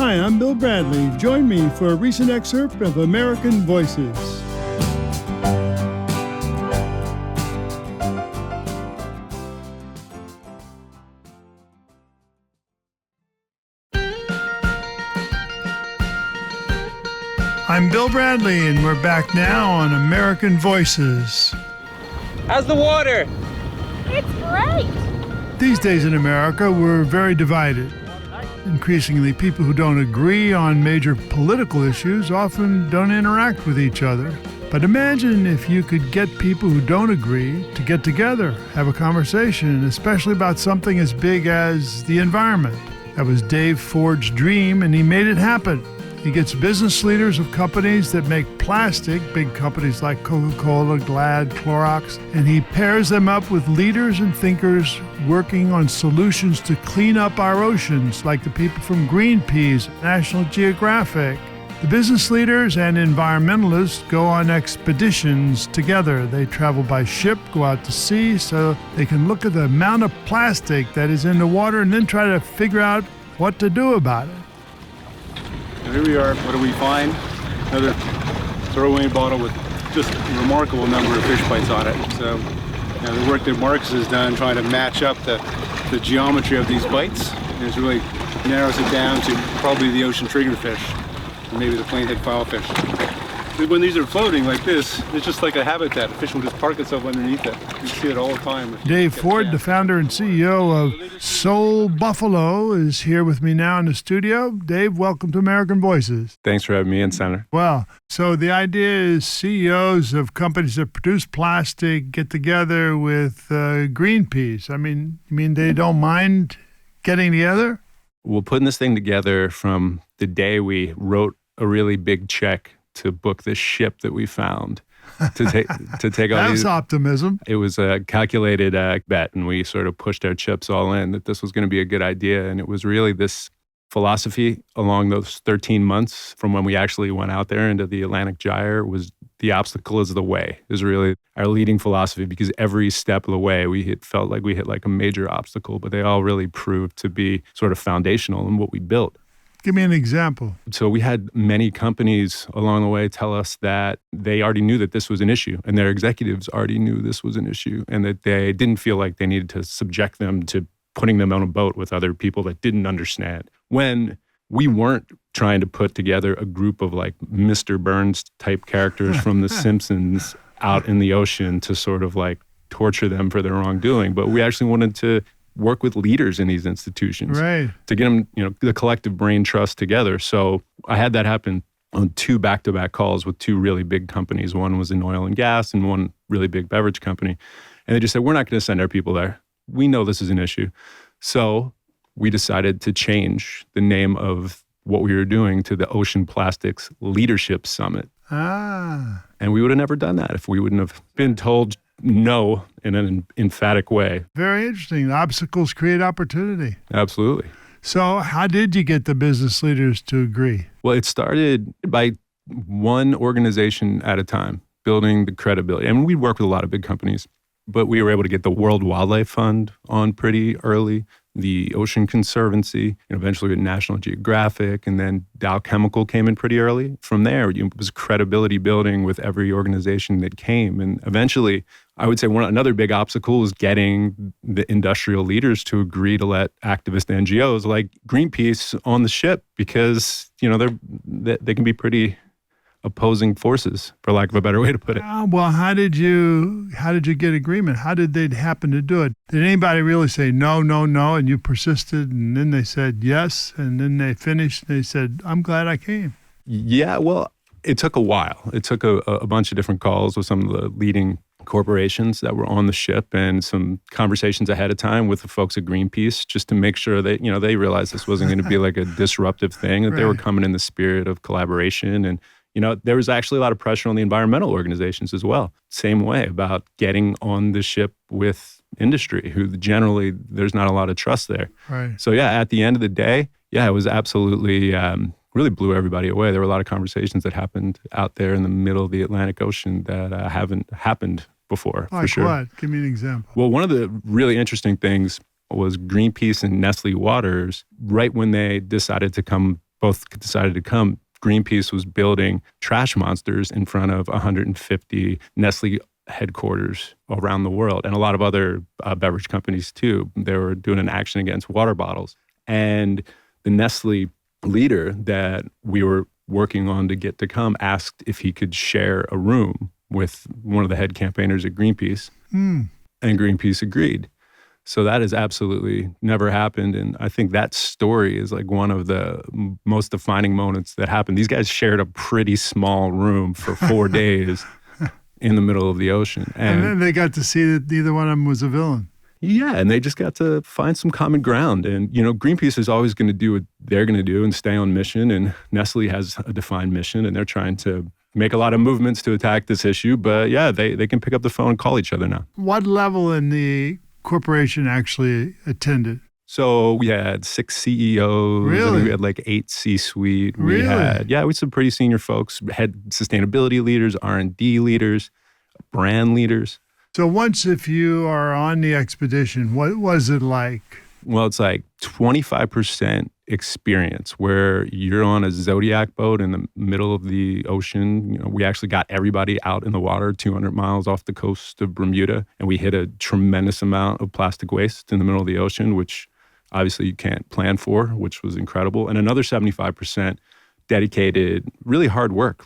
Hi, I'm Bill Bradley. Join me for a recent excerpt of American Voices. I'm Bill Bradley, and we're back now on American Voices. How's the water? It's great. These days in America, we're very divided. Increasingly, people who don't agree on major political issues often don't interact with each other. But imagine if you could get people who don't agree to get together, have a conversation, especially about something as big as the environment. That was Dave Ford's dream, and he made it happen. He gets business leaders of companies that make plastic, big companies like Coca-Cola, Glad, Clorox, and he pairs them up with leaders and thinkers working on solutions to clean up our oceans, like the people from Greenpeace, National Geographic. The business leaders and environmentalists go on expeditions together. They travel by ship, go out to sea, so they can look at the amount of plastic that is in the water and then try to figure out what to do about it. Here we are. What do we find? Another throwaway bottle with just a remarkable number of fish bites on it. So, the work that Marcus has done trying to match up the geometry of these bites is really narrows it down to probably the ocean triggerfish, or maybe the plainhead filefish. When these are floating like this, it's just like a habitat. A fish will just park itself underneath it. You see it all the time. Dave Ford, the founder and CEO of Soul Buffalo, is here with me now in the studio. Dave, welcome to American Voices. Thanks for having me in, Senator. Well, so the idea is CEOs of companies that produce plastic get together with Greenpeace. I mean, you mean they don't mind getting together? We're putting this thing together from the day we wrote a really big check to book this ship that we found to take all That's these. optimism. It was a calculated bet, and we sort of pushed our chips all in that this was going to be a good idea. And it was really this philosophy along those 13 months from when we actually went out there into the Atlantic Gyre was the obstacle is the way is really our leading philosophy, because every step of the way felt like we hit like a major obstacle, but they all really proved to be sort of foundational in what we built. Give me an example. So we had many companies along the way tell us that they already knew that this was an issue, and their executives already knew this was an issue, and that they didn't feel like they needed to subject them to putting them on a boat with other people that didn't understand. When we weren't trying to put together a group of like Mr. Burns type characters from The Simpsons out in the ocean to sort of like torture them for their wrongdoing, but we actually wanted to work with leaders in these institutions, right, to get them, the collective brain trust together. So I had that happen on 2 back-to-back calls with 2 really big companies. One was in oil and gas and one really big beverage company. And they just said, we're not going to send our people there. We know this is an issue. So we decided to change the name of what we were doing to the Ocean Plastics Leadership Summit. And we would have never done that if we wouldn't have been told no in an emphatic way. Very interesting. Obstacles create opportunity. Absolutely. So how did you get the business leaders to agree? Well, it started by one organization at a time, building the credibility. And we work with a lot of big companies, but we were able to get the World Wildlife Fund on pretty early, the Ocean Conservancy, and eventually with National Geographic, and then Dow Chemical came in pretty early. From there, it was credibility building with every organization that came. And eventually, I would say another big obstacle is getting the industrial leaders to agree to let activist NGOs like Greenpeace on the ship, because they can be pretty opposing forces, for lack of a better way to put it. Well, how did you get agreement? How did they happen to do it? Did anybody really say no, and you persisted, and then they said yes, and then they finished, and they said, I'm glad I came? Yeah, well, it took a while. It took a bunch of different calls with some of the leading corporations that were on the ship and some conversations ahead of time with the folks at Greenpeace, just to make sure that, they realized this wasn't going to be like a disruptive thing, that They were coming in the spirit of collaboration. And there was actually a lot of pressure on the environmental organizations as well. Same way about getting on the ship with industry, who generally there's not a lot of trust there. Right. So yeah, at the end of the day, it was absolutely really blew everybody away. There were a lot of conversations that happened out there in the middle of the Atlantic Ocean that haven't happened before, like for sure. What? Give me an example. Well, one of the really interesting things was Greenpeace and Nestle Waters, right when they decided to come both decided to come, Greenpeace was building trash monsters in front of 150 Nestle headquarters around the world, and a lot of other beverage companies too. They were doing an action against water bottles. And the Nestle leader that we were working on to get to come asked if he could share a room with one of the head campaigners at Greenpeace. And Greenpeace agreed. So that has absolutely never happened. And I think that story is like one of the most defining moments that happened. These guys shared a pretty small room for 4 days in the middle of the ocean. And then they got to see that neither one of them was a villain. Yeah, and they just got to find some common ground. And, Greenpeace is always going to do what they're going to do and stay on mission. And Nestle has a defined mission, and they're trying to make a lot of movements to attack this issue. But yeah, they can pick up the phone and call each other now. What level in the corporation actually attended? So we had 6 CEOs. Really? And we had like 8 C-suite. Really? We had some pretty senior folks, head sustainability leaders, R&D leaders, brand leaders. So once if you are on the expedition, what was it like? Well, it's like 25% experience where you're on a Zodiac boat in the middle of the ocean. We actually got everybody out in the water 200 miles off the coast of Bermuda, and we hit a tremendous amount of plastic waste in the middle of the ocean, which obviously you can't plan for, which was incredible. And another 75% dedicated, really hard work,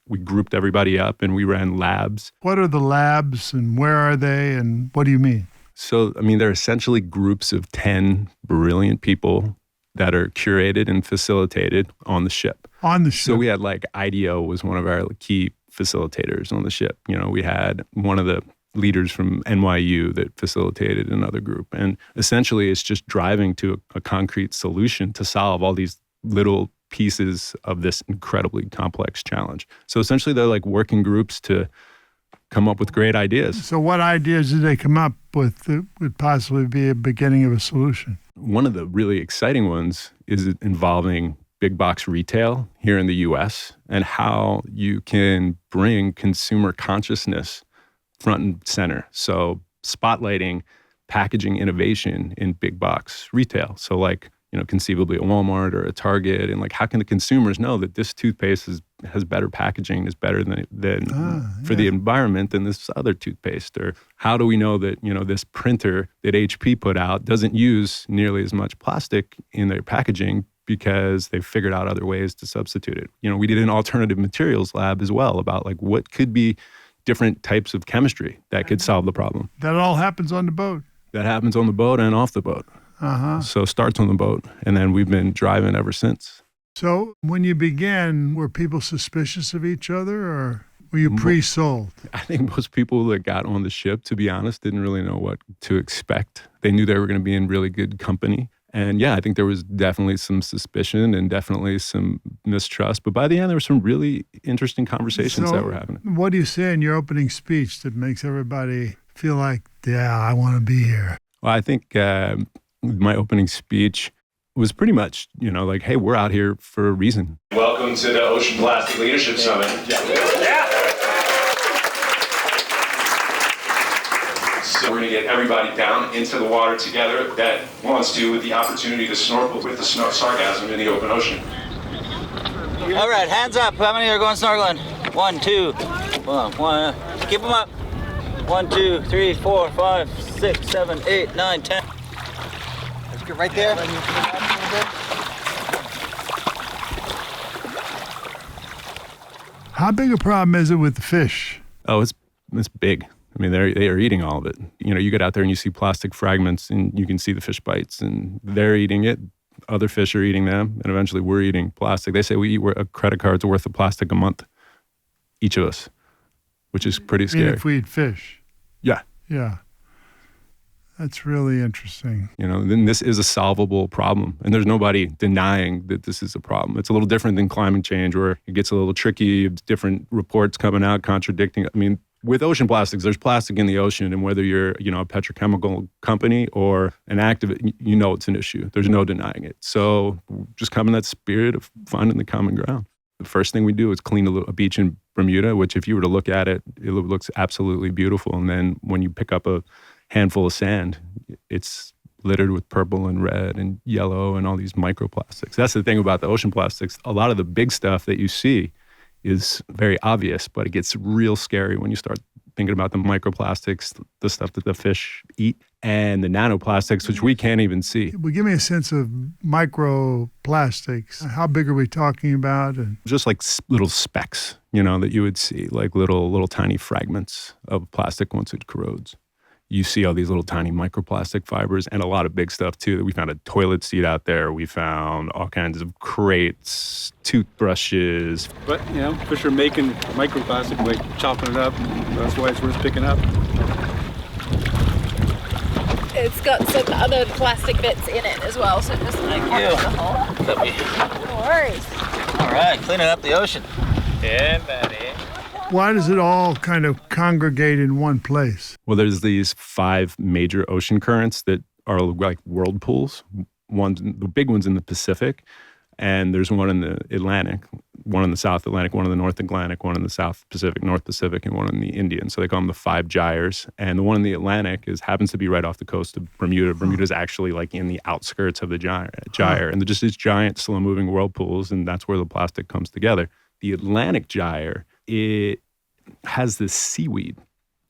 we grouped everybody up and we ran labs. What are the labs and where are they and what do you mean? So, they're essentially groups of 10 brilliant people that are curated and facilitated on the ship. On the ship. So we had IDEO was one of our key facilitators on the ship. We had one of the leaders from NYU that facilitated another group. And essentially it's just driving to a concrete solution to solve all these little pieces of this incredibly complex challenge. So essentially they're working groups to come up with great ideas. So what ideas did they come up with that would possibly be a beginning of a solution? One of the really exciting ones is involving big box retail here in the US and how you can bring consumer consciousness front and center. So spotlighting packaging innovation in big box retail. So conceivably a Walmart or a Target, and how can the consumers know that this toothpaste has better packaging, is better for the environment than this other toothpaste? Or how do we know that this printer that HP put out doesn't use nearly as much plastic in their packaging because they've figured out other ways to substitute it? We did an alternative materials lab as well about what could be different types of chemistry that could solve the problem. That all happens on the boat. That happens on the boat and off the boat. So starts on the boat, and then we've been driving ever since. So when you began, were people suspicious of each other, or were you pre-sold? I think most people that got on the ship, to be honest, didn't really know what to expect. They knew they were going to be in really good company. And yeah, I think there was definitely some suspicion and definitely some mistrust. But by the end, there were some really interesting conversations that were happening. What do you say in your opening speech that makes everybody feel like, yeah, I want to be here? Well, I think my opening speech was pretty much, hey, we're out here for a reason. Welcome to the Ocean Plastic Leadership Summit. Yeah. So we're going to get everybody down into the water together that wants to, with the opportunity to snorkel with the sargassum in the open ocean. All right, hands up. How many are going snorkeling? 1, 2. One. Keep them up. 1, 2, 3, 4, 5, 6, 7, 8, 9, 10. Let's get right there. How big a problem is it with the fish? Oh, it's big. They are eating all of it. You get out there and you see plastic fragments and you can see the fish bites and they're eating it. Other fish are eating them, and eventually we're eating plastic. They say we eat a credit card's worth of plastic a month, each of us, which is pretty scary. If we eat fish? Yeah. Yeah. That's really interesting. Then this is a solvable problem, and there's nobody denying that this is a problem. It's a little different than climate change, where it gets a little tricky, different reports coming out contradicting. With ocean plastics, there's plastic in the ocean, and whether you're, a petrochemical company or an activist, it's an issue. There's no denying it. So just come in that spirit of finding the common ground. The first thing we do is clean a beach in Bermuda, which if you were to look at it, it looks absolutely beautiful. And then when you pick up a handful of sand, it's littered with purple and red and yellow and all these microplastics. That's the thing about the ocean plastics. A lot of the big stuff that you see is very obvious, but it gets real scary when you start thinking about the microplastics, the stuff that the fish eat, and the nanoplastics, which we can't even see. Well, give me a sense of microplastics. How big are we talking about? And just like little specks, that you would see, like little tiny fragments of plastic once it corrodes. You see all these little tiny microplastic fibers and a lot of big stuff too. We found a toilet seat out there. We found all kinds of crates, toothbrushes. But, fish are making microplastic by chopping it up. That's why it's worth picking up. It's got some other plastic bits in it as well, so just like part of the whole. No worries. All right, cleaning up the ocean. Yeah, buddy. why does it all kind of congregate in one place? Well, there's these 5 major ocean currents that are like whirlpools. The big one's in the Pacific, and there's one in the Atlantic, one in the South Atlantic, one in the North Atlantic, one in the South Pacific, North Pacific, and one in the Indian. So they call them the 5 gyres. And the one in the Atlantic happens to be right off the coast of Bermuda. Bermuda's actually like in the outskirts of the gyre. And they're just these giant, slow-moving whirlpools, and that's where the plastic comes together. The Atlantic gyre, it has this seaweed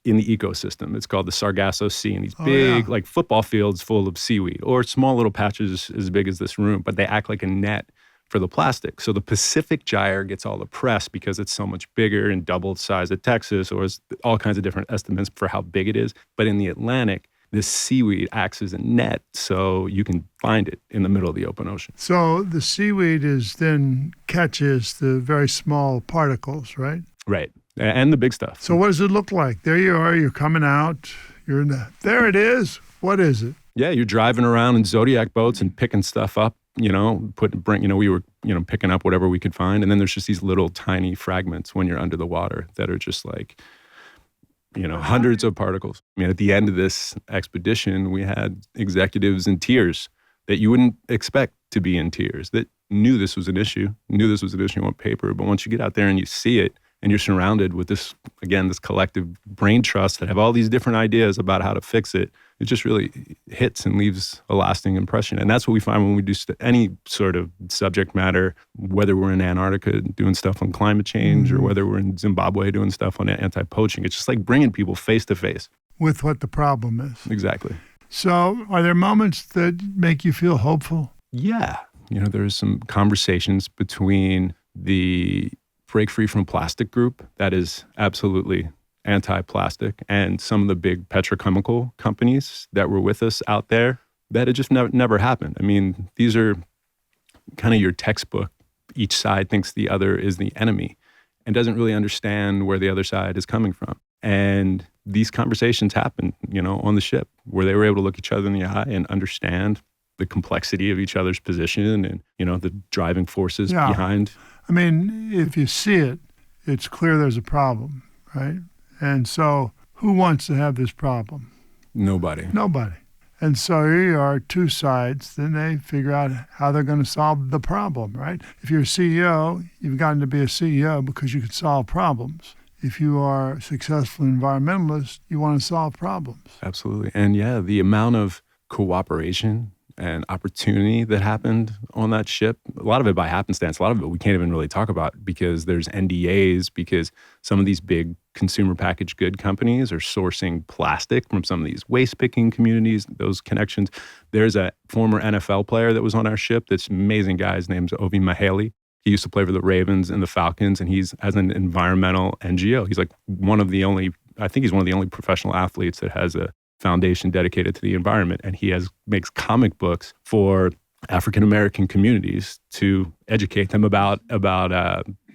in the ecosystem. It's called the Sargasso Sea, and these big, like football fields full of seaweed, or small little patches as big as this room, but they act like a net for the plastic. So the Pacific gyre gets all the press because it's so much bigger and double the size of Texas, or it's all kinds of different estimates for how big it is. But in the Atlantic, this seaweed acts as a net, so you can find it in the middle of the open ocean. So the seaweed then catches the very small particles, right? Right. And the big stuff. So what does it look like? There you are, you're coming out, there it is. What is it? Yeah, you're driving around in Zodiac boats and picking stuff up, we were, picking up whatever we could find. And then there's just these little tiny fragments when you're under the water that are just like, hundreds of particles. I mean, at the end of this expedition, we had executives in tears that you wouldn't expect to be in tears, that knew this was an issue on paper. But once you get out there and you see it, and you're surrounded with this collective brain trust that have all these different ideas about how to fix it, it just really hits and leaves a lasting impression. And that's what we find when we do any sort of subject matter, whether we're in Antarctica doing stuff on climate change or whether we're in Zimbabwe doing stuff on anti-poaching. It's just like bringing people face to face with what the problem is. Exactly. So are there moments that make you feel hopeful? Yeah. There's some conversations between the Break Free from Plastic group that is absolutely anti-plastic, and some of the big petrochemical companies that were with us out there, that it just never happened. I mean, these are kind of your textbook. Each side thinks the other is the enemy and doesn't really understand where the other side is coming from. And these conversations happened, on the ship, where they were able to look each other in the eye and understand the complexity of each other's position and, the driving forces behind. I mean, if you see it, it's clear there's a problem, right? And so who wants to have this problem? Nobody. And so here you are, 2 sides, then they figure out how they're going to solve the problem, right? If you're a CEO, you've gotten to be a CEO because you can solve problems. If you are a successful environmentalist, you want to solve problems. Absolutely. And the amount of cooperation and opportunity that happened on that ship, a lot of it by happenstance, a lot of it we can't even really talk about because there's NDAs, because some of these big consumer packaged good companies are sourcing plastic from some of these waste picking communities, those connections. There's a former NFL player that was on our ship, this amazing guy, his name's Ovi Mahaley. He used to play for the Ravens and the Falcons, and he's as an environmental NGO. He's like one of the only professional athletes that has a foundation dedicated to the environment, and he makes comic books for African American communities to educate them about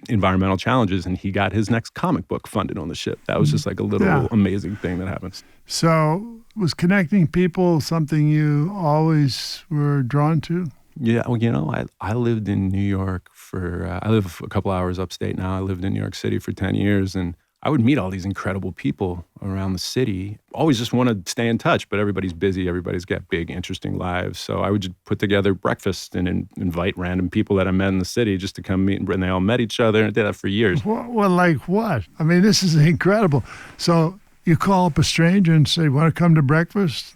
environmental challenges. And he got his next comic book funded on the ship. That was just like a little amazing thing that happens. So was connecting people something you always were drawn to? Yeah, well, I lived in New York I live a couple hours upstate now. I lived in New York City for 10 years, and I would meet all these incredible people around the city. Always just want to stay in touch, but everybody's busy. Everybody's got big, interesting lives. So I would just put together breakfast and invite random people that I met in the city just to come meet, and they all met each other, and I did that for years. Well, like what? I mean, this is incredible. So You call up a stranger and say, want to come to breakfast?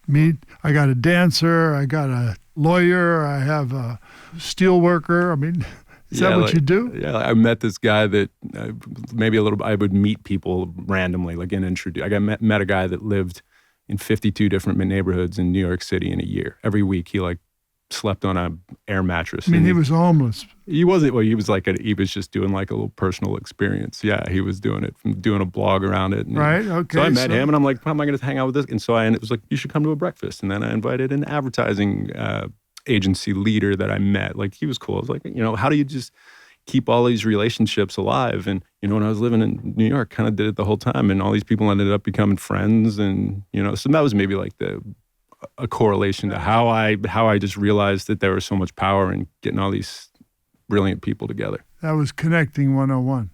Meet, I got a dancer, I got a lawyer, I have a steel worker. I mean, is that what you do? Yeah, I met this guy that I would meet people randomly, like I met a guy that lived in 52 different neighborhoods in New York City in a year. Every week he slept on an air mattress. I mean, he was homeless. He wasn't. Well, he was just doing like a little personal experience. Yeah, he was doing it, doing a blog around it. Right. Okay. So I met him, and I'm like, how am I going to hang out with this? And so it was like, you should come to a breakfast. And then I invited an advertising agency leader that I met. Like, he was cool. I was like, how do you just keep all these relationships alive? And when I was living in New York, kind of did it the whole time, and all these people ended up becoming friends. And so that was maybe like a correlation to how I just realized that there was so much power in getting all these brilliant people together. That was Connecting 101.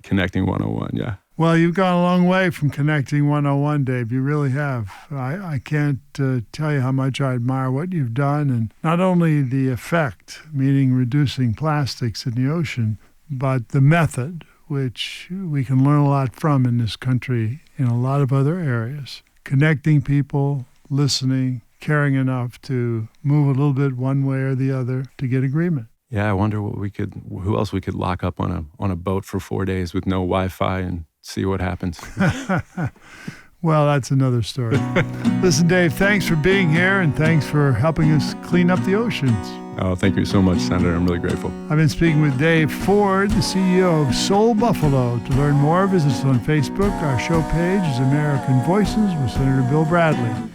Connecting 101, yeah. Well, you've gone a long way from Connecting 101, Dave. You really have. I can't tell you how much I admire what you've done, and not only the effect, meaning reducing plastics in the ocean, but the method, which we can learn a lot from in this country in a lot of other areas. Connecting people, listening, caring enough to move a little bit one way or the other to get agreement. Yeah, I wonder who else we could lock up on a boat for 4 days with no Wi-Fi and see what happens. Well, that's another story. Listen, Dave, thanks for being here, and thanks for helping us clean up the oceans. Oh, thank you so much, Senator. I'm really grateful. I've been speaking with Dave Ford, the CEO of Soul Buffalo. To learn more, visit us on Facebook. Our show page is American Voices with Senator Bill Bradley.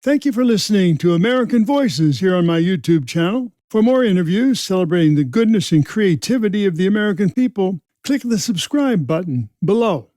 Thank you for listening to American Voices here on my YouTube channel. For more interviews celebrating the goodness and creativity of the American people, click the subscribe button below.